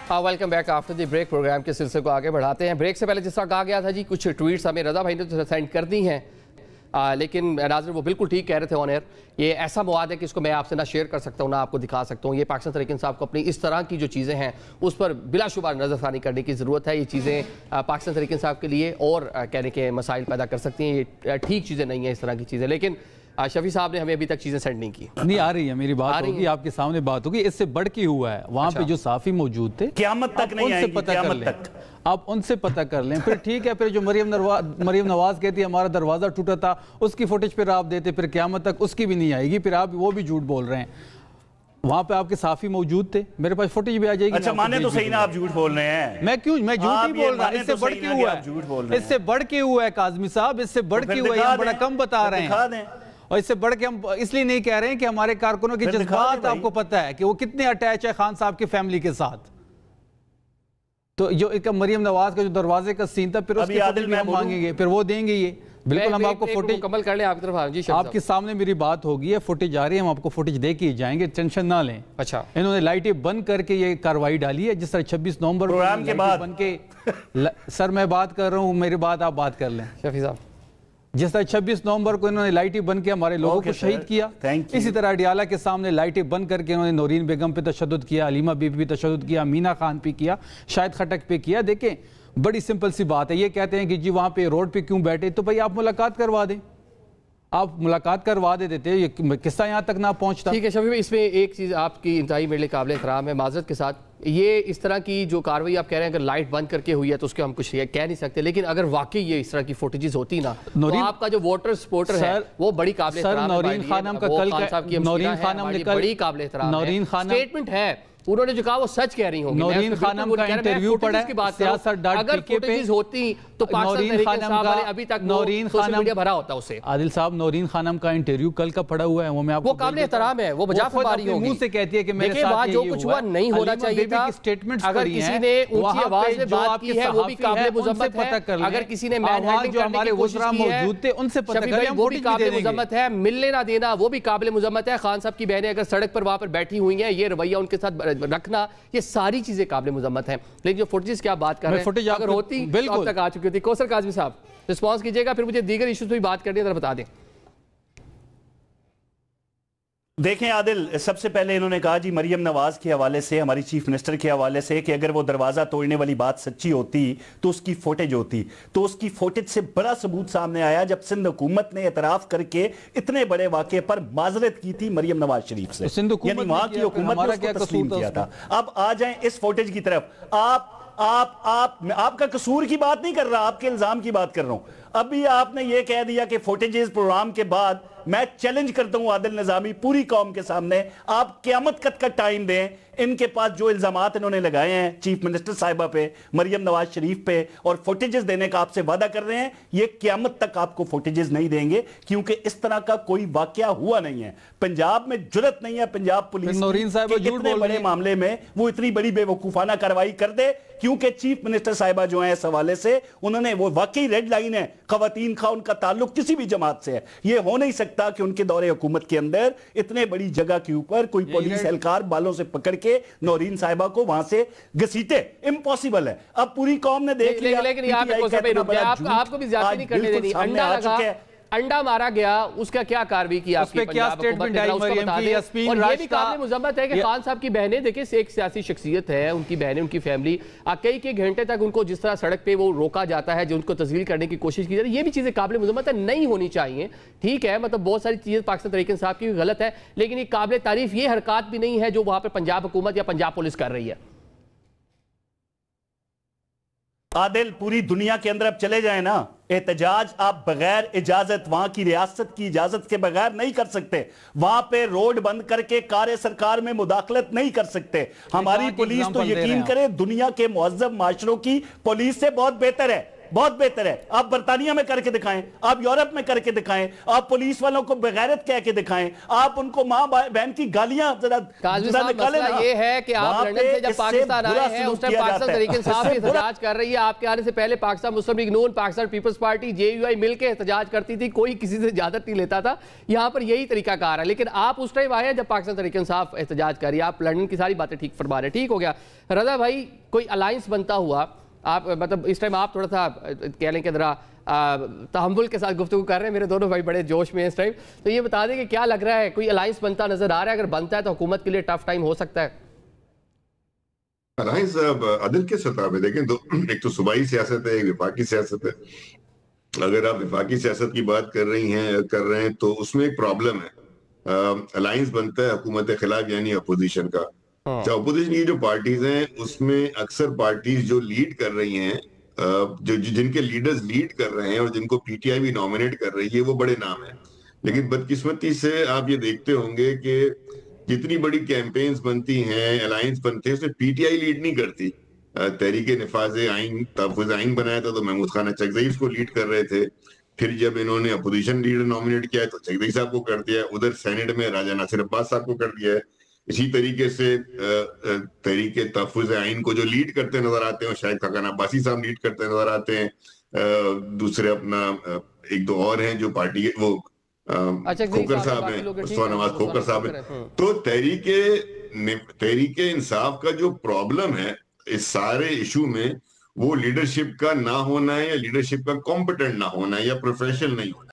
Welcome back after the break. Program के सिलसिले को आगे बढ़ाते हैं। ब्रेक से पहले जिस तरह कहा गया था जी, कुछ ट्वीट्स हमें रज़ा भाई ने तो सेंड कर दी हैं, लेकिन नाज़रीन वो बिल्कुल ठीक कह रहे थे ऑन एयर। ये ऐसा मवाद है कि इसको मैं आपसे ना शेयर कर सकता हूँ ना आपको दिखा सकता हूँ। ये पाकिस्तान तहरीक इंसाफ को अपनी इस तरह की जो चीज़ें हैं उस पर बिलाशुबा नज़रसानी करने की ज़रूरत है। ये चीज़ें पाकिस्तान तहरीक इंसाफ के लिए और कहने के मसाइल पैदा कर सकती हैं। ये ठीक चीज़ें नहीं हैं इस तरह की चीज़ें, लेकिन शफी साहब ने हमें अभी तक चीजें सेंड नहीं की। नहीं आ रही है, मेरी बात होगी, आपके सामने बात होगी। इससे बढ़ के हुआ है वहां पे जो साफी मौजूद थे, क़यामत तक नहीं आएगी, क़यामत तक आप उनसे पता कर लें। फिर ठीक है, फिर जो मरियम नवाज कहती है हमारा दरवाजा टूटा था, उसकी फुटेज फिर आप देते, फिर क़यामत तक उसकी भी नहीं आएगी। फिर आप वो भी झूठ बोल रहे हैं। वहां पे आपके साफी मौजूद थे, मेरे पास फुटेज भी आ जाएगी। अच्छा माने तो सही ना, आप झूठ बोल रहे हैं। मैं झूठ नहीं बोल रहा, इससे बढ़ के हुआ है, इससे बढ़ के हुआ है काज़मी साहब, इससे बढ़ के हुआ है। हम बड़ा कम बता रहे हैं और इससे बढ़ के हम इसलिए नहीं कह रहे हैं कि हमारे कारकुनों के जज्बात आपको पता है कि वो कितने अटैच है खान साहब की फैमिली के साथ। तो जो एक मरियम नवाज का जो दरवाजे का सीन था, फिर उसकी फुटेज भी हम मांगेंगे, फिर वो देंगे। ये बिल्कुल हम आपको फुटेज मुकम्मल कर लें आपकी तरफ। जी आपके सामने मेरी बात होगी है, फुटेज आ रही है, हम आपको फुटेज दे के जाएंगे, टेंशन ना लें। अच्छा, इन्होंने लाइटें बंद करके ये कार्रवाई डाली है, जिस तरह 26 नवंबर प्रोग्राम के बाद बन के सर मैं बात कर रहा हूँ, मेरी बात आप बात कर लें शफी साहब। जिस तरह 26 नवंबर को इन्होंने लाइटें बंद के हमारे लोगों को शहीद किया, इसी तरह अडियाला के सामने लाइटें बंद करके इन्होंने नौरीन बेगम पे तशद्दुद किया, अलीमा बीबी पे तशद्दुद किया, मीना खान पे किया, शाहिद खटक पे किया। देखें बड़ी सिंपल सी बात है। ये कहते हैं कि जी वहाँ पे रोड पे क्यों बैठे, तो भाई आप मुलाकात करवा दें, आप मुलाकात करवा देते, ये किस्सा यहाँ तक ना पहुँचता। ठीक है शफी भाई, इसमें एक चीज़ आपकी इंतहाई मेरे लिए काबिल एहतराम है, माजरत के साथ, ये इस तरह की जो कार्रवाई आप कह रहे हैं अगर लाइट बंद करके हुई है तो उसके हम कुछ कह नहीं सकते, लेकिन अगर वाकई ये इस तरह की फुटेजेस होती ना तो आपका जो वोटर सपोर्टर है वो बड़ी काबिल एहतराम है। नौरीन खानम का कल नौरीन खानम ने बड़ी काबिल एहतराम नौरीन खानम स्टेटमेंट है, उन्होंने जो कहा वो सच कह रही होंगी। नौरीन खानम का इंटरव्यू पढ़ा है अगर फुटेजेस होती तो पाकिस्तान खानम का अभी तक नौरीन सोशल मीडिया भरा होता उसे। आदिल साहब नौरीन खानम का इंटरव्यू कल का पड़ा हुआ है, वो मैं आपको, वो काबिल एहतराम है, वो बजा फरमारी होगी, मुंह से कहती है कि मेरे साथ जो कुछ हुआ नहीं होना चाहिए था। स्टेटमेंट्स अगर किसी ने ऊंची आवाज में बात की है वो भी काबिल मुज़म्मत है। अगर किसी ने मैनहैंडलिंग जो हमारे वज़रा मौजूद थे उनसे पता कर लें, वो भी काबिल मुज़म्मत है। मिलने ना देना वो भी काबिल मुज़म्मत है। खान साहब की बहनें अगर सड़क पर वहां पर बैठी हुई हैं, ये रवैया उनके साथ रखना, ये सारी चीजें काबिल मुज़म्मत हैं। लेकिन जो फुटेज की आप बात कर रहे हैं अगर होती बिल्कुल तक आ चुकी होती। कौसर काज़मी साहब रिस्पांस कीजिएगा, फिर मुझे दीगर इश्यूज पे बात करनी है, बता दें। देखें आदिल, सबसे पहले इन्होंने कहा जी मरियम नवाज के हवाले से, हमारी चीफ मिनिस्टर के हवाले से, कि अगर वो दरवाजा तोड़ने वाली बात सच्ची होती तो उसकी फुटेज होती। तो उसकी फुटेज से बड़ा सबूत सामने आया जब सिंध हुकूमत ने एतराफ करके इतने बड़े वाक़े पर माजरत की थी मरियम नवाज शरीफ से, यानी वहां की हुकूमत ने उसको तस्लीम किया था। अब आ जाएं इस फुटेज की तरफ। आपका कसूर की बात नहीं कर रहा, आपके इल्जाम की बात कर रहा हूं। अभी आपने ये कह दिया कि फुटेजेस प्रोग्राम के बाद, मैं चैलेंज करता हूं आदिल निजामी पूरी कौम के सामने, आप क़यामत तक का टाइम दें। इनके पास जो इल्जामात इन्होंने लगाए हैं चीफ मिनिस्टर साहिबा पे, मरियम नवाज शरीफ पे, और फुटेजेस देने का आपसे वादा कर रहे हैं, ये क़यामत तक आपको फुटेजेस नहीं देंगे, क्योंकि इस तरह का कोई वाकया हुआ नहीं है। पंजाब में जुर्रत नहीं है पंजाब पुलिस की इतने बड़े मामले में वो इतनी बड़ी बेवकूफाना कार्रवाई कर दे, क्योंकि चीफ मिनिस्टर साहिबा जो है इस हवाले से, उन्होंने वो वाकई रेड लाइन है, खवातीन का उनका ताल्लुक किसी भी जमात से है। ये हो नहीं सकता कि उनके दौरे हुकूमत के अंदर इतने बड़ी जगह के ऊपर कोई पुलिस एहलकार बालों से पकड़ के नौरीन साहिबा को वहां से घसीटे। इम्पॉसिबल है। अब पूरी कौम ने देख लिया, लेकिन आपको भी ज्यादा नहीं करने देनी। अंडा लगा, अंडा मारा गया, उसका क्या कार्रवाई की आपकी क्या स्टेटमेंट आई मरियम की? और ये भी काबिल मुज़म्मत है कि खान साहब की बहनें, देखिए एक सियासी शख्सियत है, उनकी बहनें, उनकी फैमिली, कई घंटे तक उनको जिस तरह सड़क पे वो रोका जाता है, जो उनको तस्वीर करने की कोशिश की जाती है, ये भी चीजें काबिल मुज़म्मत है, नहीं होनी चाहिए। ठीक है, मतलब बहुत सारी चीजें पाकिस्तान तहरीक इंसाफ की गलत है, लेकिन ये काबिल तारीफ ये हरकत भी नहीं है जो वहां पर पंजाब हुकूमत या पंजाब पुलिस कर रही है। आदिल, पूरी दुनिया के अंदर अब चले जाए ना, एहतजाज आप बगैर इजाजत, वहां की रियासत की इजाजत के बगैर नहीं कर सकते। वहां पे रोड बंद करके कार्य सरकार में मुदाखलत नहीं कर सकते। हमारी पुलिस तो यकीन करे दुनिया के मुअज़्ज़म माशरों की पुलिस से बहुत बेहतर है। بہت بہتر ہے. آپ برطانیہ میں کر کے دکھائیں, آپ یورپ میں کر کے دکھائیں, آپ پولیس والوں کو بغیرت کہہ کے دکھائیں, آپ ان کو ماں بہن کی گالیاں مسئلہ یہ ہے کہ آپ لندن سے جب پاکستان آئے ہیں اس ٹائم پاکستان تحریک انصاف بھی احتجاج کر رہی ہے. آپ کے آنے سے پہلے پاکستان مسلم لیگ نون, پاکستان پیپلز پارٹی, JUI مل کے احتجاج کرتی تھی, کوئی کسی سے اجازت نہیں لیتا تھا. یہاں پر یہی طریقہ کار ہے. لیکن آپ اس ٹائم آئے ہیں جب پاکستان تحریک انصاف احتجاج کر رہی ہے. آپ لندن کی ساری باتیں ٹھیک فرما رہے ہیں, ٹھیک ہو گیا. رضا بھائی, کوئی الائنس بنتا ہوا, آپ مطلب اس ٹائم آپ تھوڑا سا کہہ لیں کہ ذرا تحمل کے ساتھ گفتگو کر رہے ہیں, میرے دونوں بھائی بڑے جوش میں ہیں اس ٹائم, تو یہ بتا دیں کہ کیا لگ رہا ہے, کوئی الائنس بنتا نظر آ رہا ہے؟ اگر بنتا ہے تو حکومت کے لیے ٹف ٹائم ہو سکتا ہے. الائنس عدل کے سطح پہ دیکھیں, ایک تو صوبائی سیاست ہے, ایک وفاقی سیاست ہے. اگر آپ وفاقی سیاست کی بات کر رہے ہیں تو اس میں ایک پرابلم ہے. الائنس بنتا ہے حکومت خلاف یعنی اپوزیشن کا. اپوزیشن کی جو پارٹیز ہیں اس میں اکثر پارٹیز جو لیڈ کر رہی ہیں, جن کے لیڈرز لیڈ کر رہے ہیں اور جن کو PTI بھی نومینیٹ کر رہی ہے, وہ بڑے نام ہیں. لیکن بدقسمتی سے آپ یہ دیکھتے ہوں گے کہ جتنی بڑی کیمپینز بنتی ہیں, الائنس بنتے ہیں, اس میں PTI لیڈ نہیں کرتی. تحریک نفاذ آئین, تحفظ آئین بنایا تھا تو محمود خان چکزئی اس کو لیڈ کر رہے تھے. پھر جب انہوں نے اپوزیشن لیڈر نومینیٹ کیا ہے تو چکزئی صاحب کو کر دیا ہے. ادھر سینیٹ میں راجہ ناصر عباس صاحب کو کر دیا ہے. اسی طریقے سے تحریک تحفظ آئین کو جو لیڈ کرتے نظر آتے ہیں, شاید خاقان عباسی صاحب لیڈ کرتے نظر آتے ہیں. دوسرے اپنا ایک دو اور ہیں جو پارٹی, وہ کھوکر صاحب ہیں, مصطفیٰ نواز کھوکر صاحب ہیں. تو تحریک انصاف کا جو پرابلم ہے اس سارے ایشو میں, وہ لیڈرشپ کا نہ ہونا ہے, یا لیڈرشپ کا کمپیٹنٹ نہ ہونا ہے, یا پروفیشنل نہیں ہونا ہے.